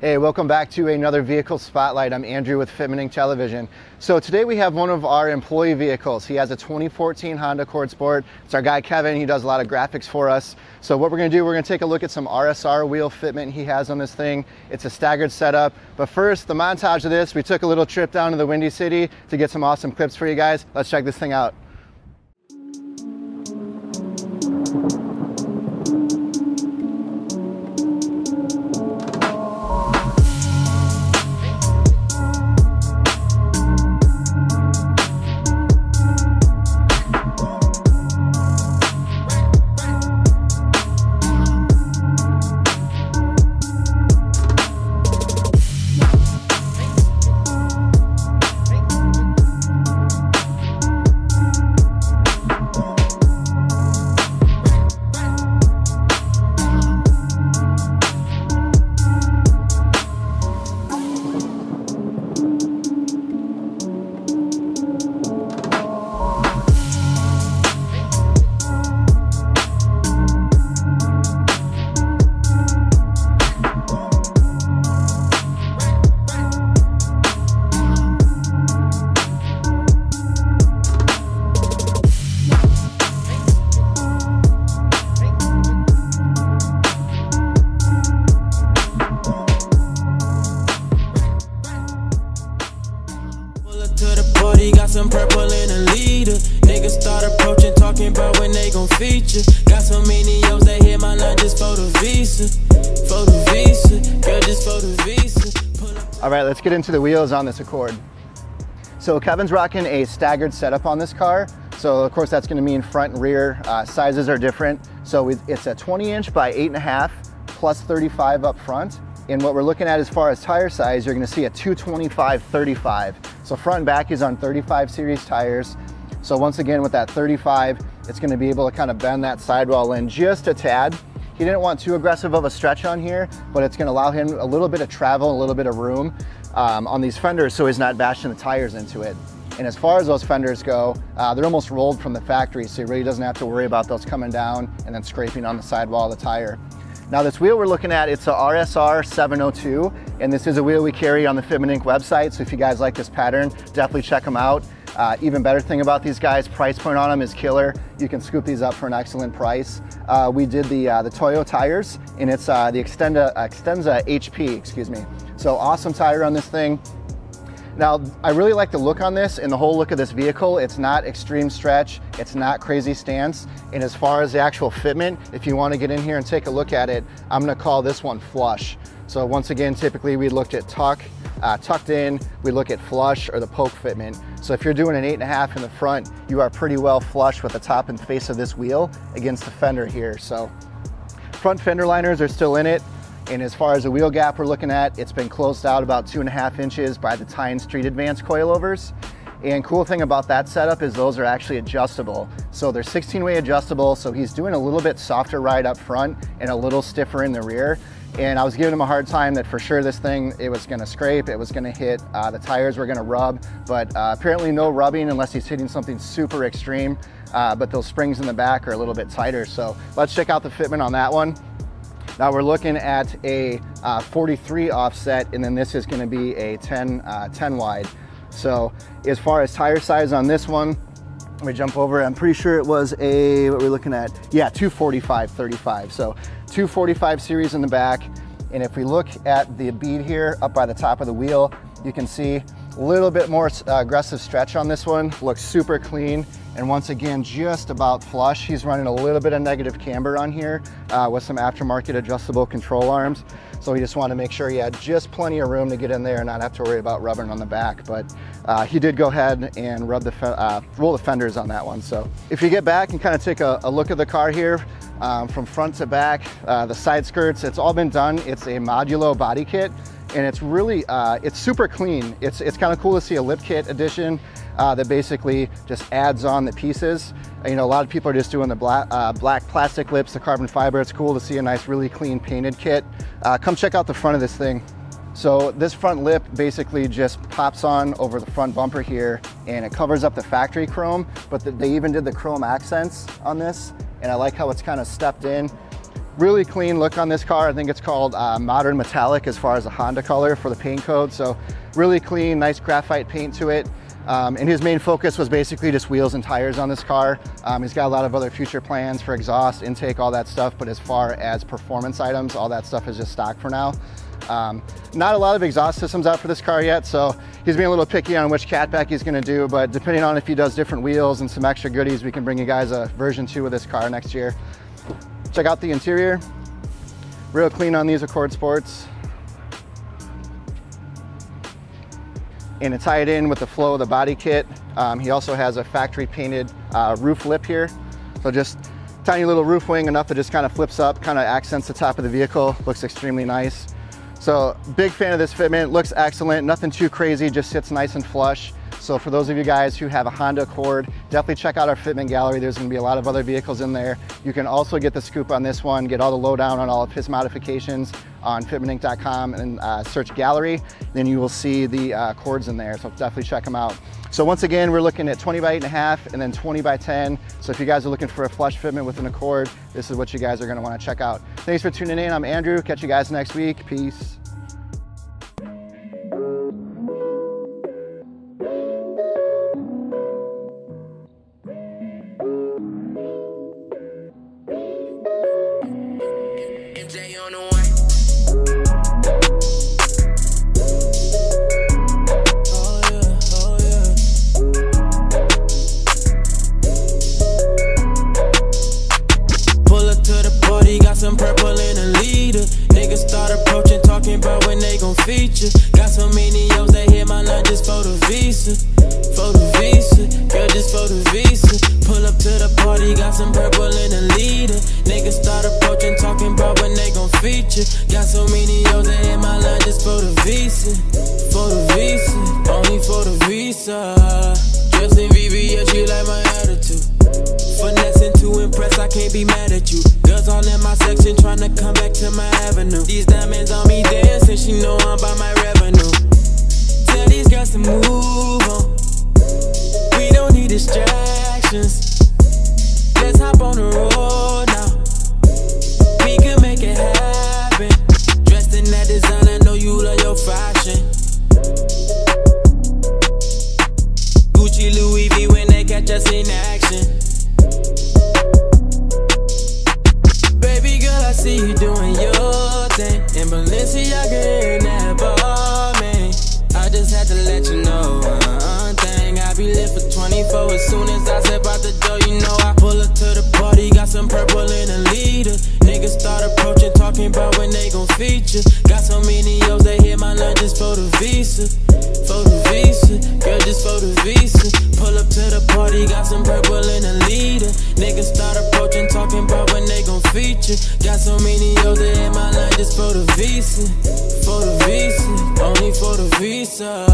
Hey, welcome back to another vehicle spotlight. I'm Andrew with Fitment Television. So today we have one of our employee vehicles. He has a 2014 Honda Accord Sport. It's our guy Kevin. He does a lot of graphics for us. So what we're going to do, we're going to take a look at some RSR wheel fitment he has on this thing. It's a staggered setup. But first, the montage of this, we took a little trip down to the Windy City to get some awesome clips for you guys. Let's check this thing out. Some purple in a leader. Niggas start approaching, talking about when they gon' feature. Got so many O's, they hit my line just for the visa. For the visa, girl, just for the visa. All right, let's get into the wheels on this Accord. So Kevin's rocking a staggered setup on this car. So of course that's gonna mean front and rear sizes are different. So it's a 20-inch by 8.5 plus 35 up front. And what we're looking at as far as tire size, you're gonna see a 225/35. So front and back is on 35 series tires. So once again, with that 35, it's gonna be able to kind of bend that sidewall in just a tad. He didn't want too aggressive of a stretch on here, but it's gonna allow him a little bit of travel, a little bit of room on these fenders so he's not bashing the tires into it. And as far as those fenders go, they're almost rolled from the factory, so he really doesn't have to worry about those coming down and then scraping on the sidewall of the tire. Now this wheel we're looking at, it's a RSR 702, and this is a wheel we carry on the Fitment Inc. website, so if you guys like this pattern, definitely check them out. Even better thing about these guys, price point on them is killer. You can scoop these up for an excellent price. We did the Toyo tires, and it's the Extensa HP, excuse me. So awesome tire on this thing. Now, I really like the look on this and the whole look of this vehicle. It's not extreme stretch, it's not crazy stance. And as far as the actual fitment, if you want to get in here and take a look at it, I'm gonna call this one flush. So once again, typically we looked at tucked in, we look at flush or the poke fitment. So if you're doing an 8.5 in the front, you are pretty well flush with the top and face of this wheel against the fender here. So front fender liners are still in it. And as far as the wheel gap we're looking at, it's been closed out about 2.5 inches by the Tein Street Advance coilovers. And cool thing about that setup is those are actually adjustable. So they're 16-way adjustable, so he's doing a little bit softer ride up front and a little stiffer in the rear. And I was giving him a hard time that for sure this thing, it was gonna scrape, it was gonna hit, the tires were gonna rub, but apparently no rubbing unless he's hitting something super extreme. But those springs in the back are a little bit tighter. So let's check out the fitment on that one. Now we're looking at a 43 offset, and then this is gonna be a 10 wide. So as far as tire size on this one, let me jump over. I'm pretty sure it was a, what we're looking at? Yeah, 245/35. So 245 series in the back. And if we look at the bead here up by the top of the wheel, you can see a little bit more aggressive stretch on this one. Looks super clean. And once again, just about flush. He's running a little bit of negative camber on here with some aftermarket adjustable control arms. So we just want to make sure he had just plenty of room to get in there and not have to worry about rubbing on the back. But he did go ahead and roll the fenders on that one. So if you get back and kind of take a look at the car here, from front to back, the side skirts, it's all been done. It's a Modulo body kit. And it's really, it's super clean. It's kind of cool to see a lip kit edition that basically just adds on the pieces. You know, a lot of people are just doing the black plastic lips, the carbon fiber. It's cool to see a nice, really clean painted kit. Come check out the front of this thing. So this front lip basically just pops on over the front bumper here, and it covers up the factory chrome, but they even did the chrome accents on this, and I like how it's kind of stepped in. Really clean look on this car. I think it's called Modern Metallic as far as a Honda color for the paint code. So really clean, nice graphite paint to it. And his main focus was basically just wheels and tires on this car. He's got a lot of other future plans for exhaust, intake, all that stuff. But as far as performance items, all that stuff is just stock for now. Not a lot of exhaust systems out for this car yet, so he's being a little picky on which catback he's going to do, but depending on if he does different wheels and some extra goodies, we can bring you guys a version 2 of this car next year. Check out the interior. Real clean on these Accord Sports. And to tie it in with the flow of the body kit, he also has a factory painted roof lip here. So just tiny little roof wing, enough that just kind of flips up, kind of accents the top of the vehicle. Looks extremely nice. So big fan of this fitment, looks excellent, nothing too crazy, just sits nice and flush. So for those of you guys who have a Honda Accord, definitely check out our fitment gallery. There's gonna be a lot of other vehicles in there. You can also get the scoop on this one, get all the lowdown on all of his modifications on fitmentinc.com and search gallery. Then you will see the Accords in there, so definitely check them out. So once again, we're looking at 20 by 8.5 and then 20 by 10. So if you guys are looking for a flush fitment with an Accord, this is what you guys are gonna wanna check out. Thanks for tuning in. I'm Andrew. Catch you guys next week. Peace. Some purple in a leader. Niggas start approaching, talking about when they gon' feature. Got so many O's, they hit my line just for the visa. For the visa, girl, just for the visa. Pull up to the party, got some purple in a leader. Niggas start approaching, talking about when they gon' feature. Got so many O's, they hit my line just for the visa. For the visa, only for the visa. Dressed in VVS, you like my attitude. Finessing to impress, I can't be mad at you. Girls all in my section tryna come back to my avenue. These diamonds on me dancing, she know I'm by my revenue. Tell these girls to move on. We don't need distractions. Let's hop on the road now. We can make it happen. Dressed in that design, I know you love your fashion. Gucci, Louis V when they catch us in action. Baby girl, I see you doing your thing. In Balenciaga in that bar, man. I just had to let you know one thing. I be lit for 24 as soon as I step out the door. You know I pull up to the party, got some purple in a leader. Niggas start approaching, talking about when they gon' feature. Got so many O's, they hit my line just for the visa. For the visa, girl, just for the visa. Pull up to the party, got some purple in a leader. Niggas start approaching, talking about when they gon' feature. Got so many O's, they hit my line just for the visa. For the visa, only for the visa.